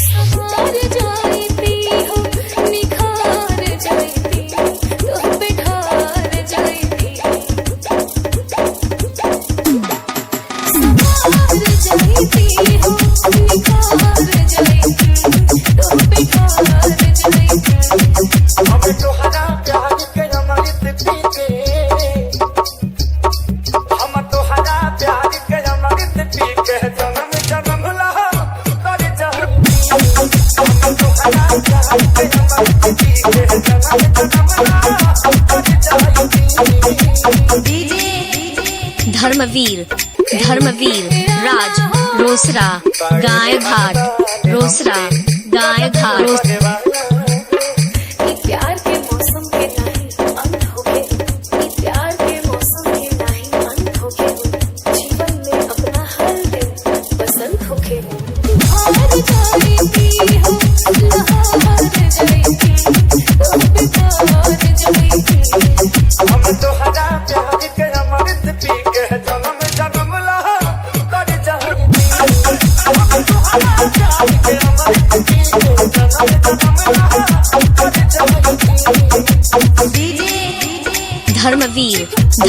सवार जाती हो निखार जाती तो बिठार जाती सवार जाती हो निखार जाती तो बिठार जाती हम तोहरा प्यार के अमृत पी के हम तोहरा प्यार के अमृत पी के जन्म जन्म ला कर जाती हम तोहरा प्यार के अमृत पी के जन्म जन्म ला कर जाती धर्मवीर राज रोसरा गाय घाट रोसरा गाय घाट प्यार के मौसम के नहीं अंत हो गए प्यार के मौसम के नहीं अंत हो गए जीवन में अपना हर दिन बसंत हो गए हार जाती हो लहार जाती तो बितार जाती हम तोहरा प्यार के अमृत पी के जन्म जन्म ला कर जाती हम तोहरा प्यार के अमृत पी के जन्म जन्म ला कर जाती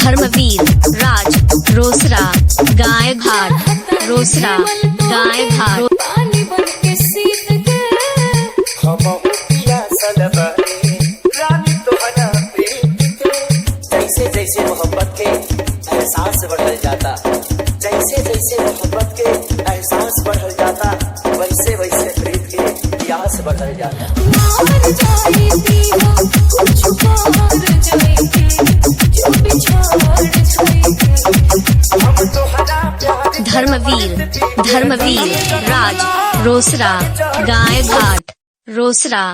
धर्मवीर राज रोसरा गाय घाट रोसरा गाय घाट पानी बन के सीत के हम पिया सलबरी रानी तोहरा प्रीत के जैसे जैसे मोहब्बत के एहसास बढ़ल जाता जैसे जैसे मोहब्बत के एहसास बढ़ल जाता वैसे वैसे प्रीत के प्यास बढ़ल जाता मार जाती हो कुछ पार जाती जो बिछाड़ जाती हम तोहरा प्यार धर्मवीर राज रोसरा गाय घाट रोसरा